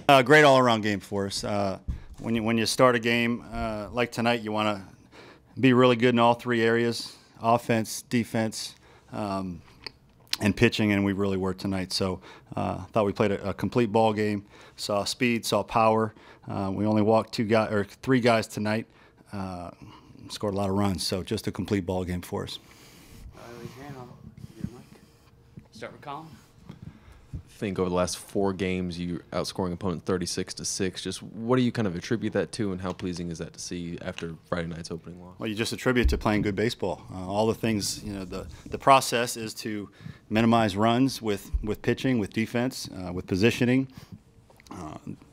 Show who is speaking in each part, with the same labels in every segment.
Speaker 1: Great all-around game for us. When you start a game like tonight, you want to be really good in all three areas: offense, defense, and pitching, and we really were tonight. So thought we played a complete ball game. Saw speed, saw power. We only walked three guys tonight. Scored a lot of runs, so just a complete ball game for us.
Speaker 2: Start with Colin.
Speaker 3: I think over the last 4 games, you outscoring opponent 36-6. Just what do you kind of attribute that to, and how pleasing is that to see after Friday night's opening loss?
Speaker 1: Well, you just attribute it to playing good baseball. All the things, the process is to minimize runs with pitching, with defense, with positioning.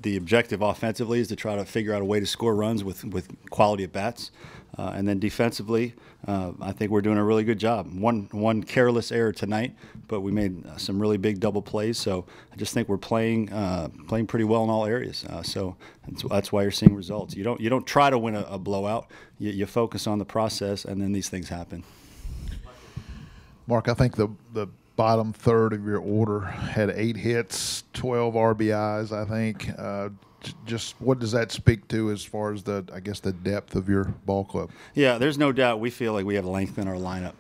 Speaker 1: The objective offensively is to try to figure out a way to score runs with quality at bats. And then defensively, I think we're doing a really good job. One careless error tonight, but we made some really big double plays. So I just think we're playing pretty well in all areas. So that's why you're seeing results. You don't try to win a blowout. You focus on the process, and then these things happen.
Speaker 4: Mark, I think the bottom third of your order had 8 hits, 12 RBIs, I think. Just what does that speak to as far as the depth of your ball club? Yeah,
Speaker 1: there's no doubt we feel like we have length in our lineup.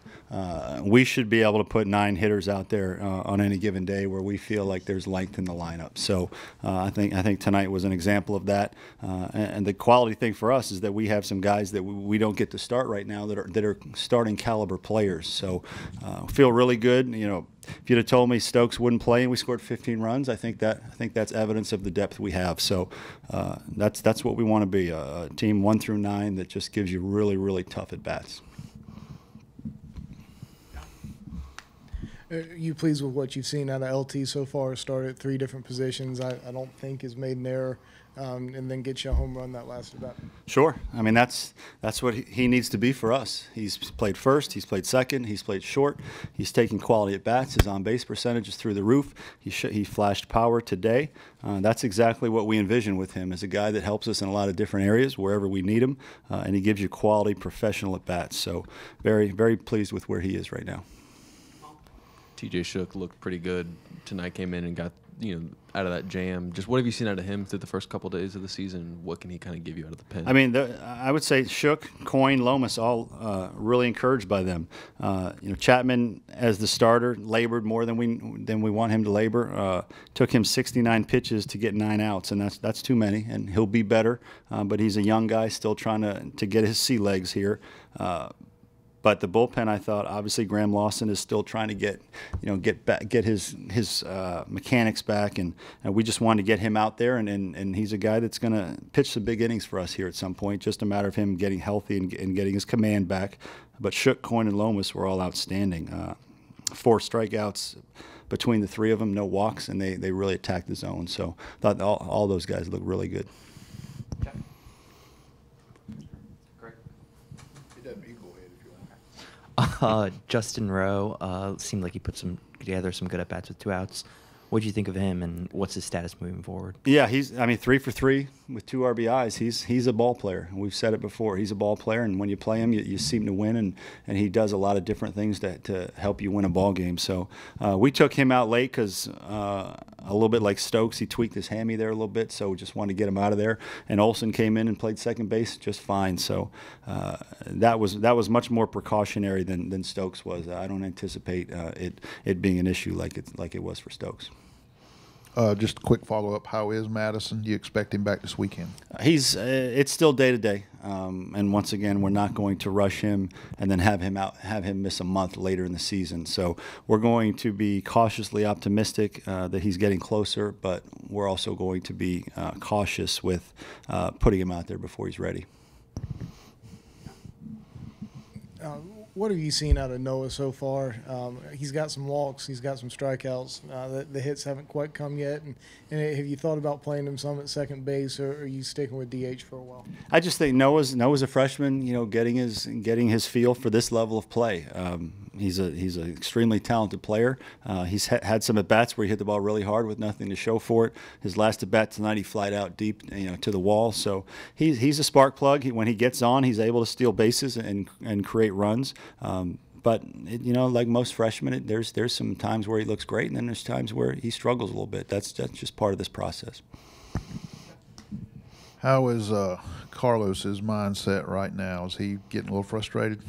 Speaker 1: We should be able to put 9 hitters out there on any given day where we feel like there's length in the lineup. So I think tonight was an example of that. And the quality thing for us is that we have some guys that we don't get to start right now that are starting caliber players. So feel really good. If you'd have told me Stokes wouldn't play and we scored 15 runs, I think that's evidence of the depth we have. So that's what we want to be, a team 1 through 9 that just gives you really, really tough at bats.
Speaker 5: Are you pleased with what you've seen out of LT so far? Started at 3 different positions. I don't think has made an error, and then get you a home run that last about.
Speaker 1: Sure. I mean, that's what he needs to be for us. He's played first. He's played second. He's played short. He's taking quality at bats. His on-base percentage is through the roof. He flashed power today. That's exactly what we envision with him, as a guy that helps us in a lot of different areas wherever we need him, and he gives you quality professional at bats. So very, very pleased with where he is right now.
Speaker 3: TJ Shook looked pretty good tonight. Came in and got out of that jam. Just what have you seen out of him through the first couple of days of the season? What can he kind of give you out of the pen?
Speaker 1: I mean, I would say Shook, Coyne, Lomas, all really encouraged by them. Chapman as the starter labored more than we want him to labor. Took him 69 pitches to get 9 outs, and that's too many. And he'll be better, but he's a young guy still trying to get his sea legs here. But the bullpen, I thought, obviously Graham Lawson is still trying to get his mechanics back, and we just wanted to get him out there, and he's a guy that's going to pitch some big innings for us here at some point. Just a matter of him getting healthy and getting his command back. But Shook, Coyne, and Lomas were all outstanding. 4 strikeouts between the 3 of them, no walks, and they really attacked the zone. So I thought all those guys looked really good.
Speaker 6: Justin Rowe seemed like he put together some good at-bats with 2 outs. What do you think of him, and what's his status moving forward?
Speaker 1: Yeah, 3 for 3 with 2 RBIs. He's a ball player. We've said it before. He's a ball player, and when you play him, you seem to win, and he does a lot of different things to help you win a ball game. So we took him out late because a little bit like Stokes, he tweaked his hammy there a little bit, so we just wanted to get him out of there. And Olsen came in and played second base just fine. So that was much more precautionary than Stokes was. I don't anticipate it being an issue like it was for Stokes.
Speaker 4: Just a quick follow-up. How is Madison? Do you expect him back this weekend?
Speaker 1: It's still day to day, and once again, we're not going to rush him and then have him miss a month later in the season. So we're going to be cautiously optimistic that he's getting closer, but we're also going to be cautious with putting him out there before he's ready.
Speaker 5: What have you seen out of Noah so far? He's got some walks, he's got some strikeouts. The hits haven't quite come yet. And have you thought about playing him some at second base, or are you sticking with DH for a while?
Speaker 1: I just think Noah's a freshman, getting his feel for this level of play. He's an extremely talented player. He's had some at bats where he hit the ball really hard with nothing to show for it. His last at bat tonight, he flied out deep, to the wall. So he's a spark plug. When he gets on, he's able to steal bases and create runs. But like most freshmen, there's some times where he looks great, and then there's times where he struggles a little bit. That's just part of this process.
Speaker 4: How is Carlos's mindset right now? Is he getting a little frustrated?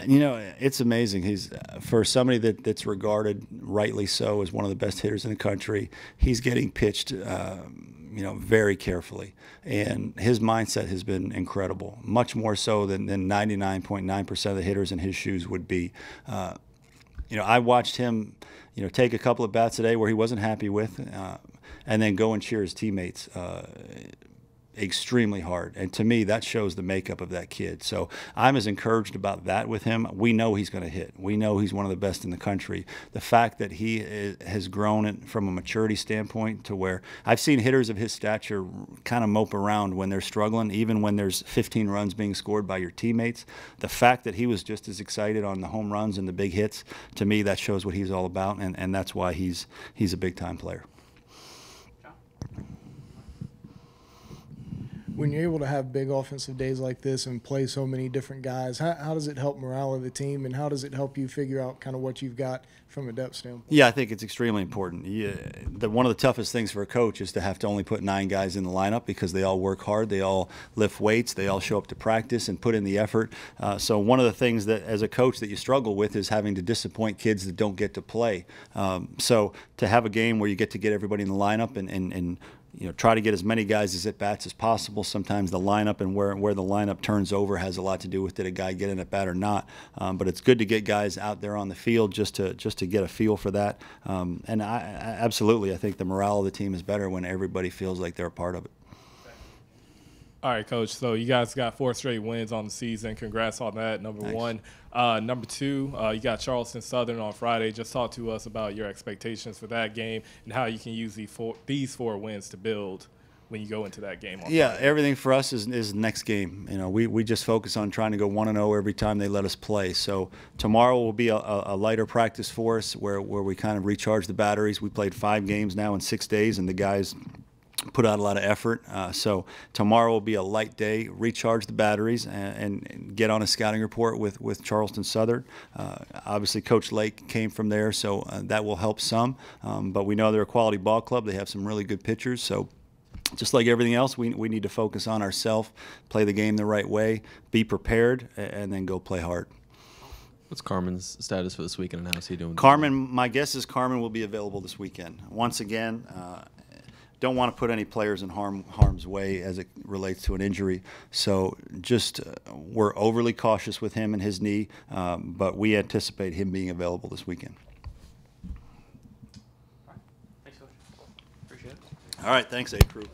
Speaker 1: You know, it's amazing. He's for somebody that's regarded rightly so as one of the best hitters in the country. He's getting pitched, very carefully, and his mindset has been incredible. Much more so than 99.9% of the hitters in his shoes would be. I watched him, take a couple of bats a day where he wasn't happy with, and then go and cheer his teammates extremely hard. And to me, that shows the makeup of that kid. So I'm as encouraged about that with him. We know he's going to hit. We know he's one of the best in the country. The fact that he has grown it from a maturity standpoint to where I've seen hitters of his stature kind of mope around when they're struggling, even when there's 15 runs being scored by your teammates. The fact that he was just as excited on the home runs and the big hits, to me, that shows what he's all about, and that's why he's a big-time player.
Speaker 5: When you're able to have big offensive days like this and play so many different guys, how does it help morale of the team, and how does it help you figure out kind of what you've got from a depth standpoint?
Speaker 1: Yeah, I think it's extremely important. One of the toughest things for a coach is to have to only put 9 guys in the lineup because they all work hard, they all lift weights, they all show up to practice and put in the effort. So one of the things that as a coach that you struggle with is having to disappoint kids that don't get to play. So to have a game where you get everybody in the lineup and try to get as many guys as at bats as possible. Sometimes the lineup and where the lineup turns over has a lot to do with did a guy get in at bat or not. But it's good to get guys out there on the field just to get a feel for that. And I think the morale of the team is better when everybody feels like they're a part of it.
Speaker 7: All right, Coach. So you guys got 4 straight wins on the season. Congrats on that, number
Speaker 1: Thanks.
Speaker 7: 1. Number 2, you got Charleston Southern on Friday. Just talk to us about your expectations for that game and how you can use these 4 wins to build when you go into that game on Friday.
Speaker 1: Everything for us is next game. We just focus on trying to go 1-0 every time they let us play. So tomorrow will be a lighter practice for us where we kind of recharge the batteries. We played 5 games now in 6 days, and the guys put out a lot of effort. So tomorrow will be a light day, recharge the batteries, and get on a scouting report with Charleston Southern. Obviously, Coach Lake came from there, so that will help some. But we know they're a quality ball club. They have some really good pitchers. So just like everything else, we need to focus on ourselves, play the game the right way, be prepared, and then go play hard.
Speaker 3: What's Carmen's status for this weekend, and how's he doing?
Speaker 1: Carmen, my guess is Carmen will be available this weekend. Once again, don't want to put any players in harm's way as it relates to an injury. So just we're overly cautious with him and his knee, but we anticipate him being available this weekend.
Speaker 2: Thanks, Coach. Appreciate it.
Speaker 1: All right, thanks, A-Crew.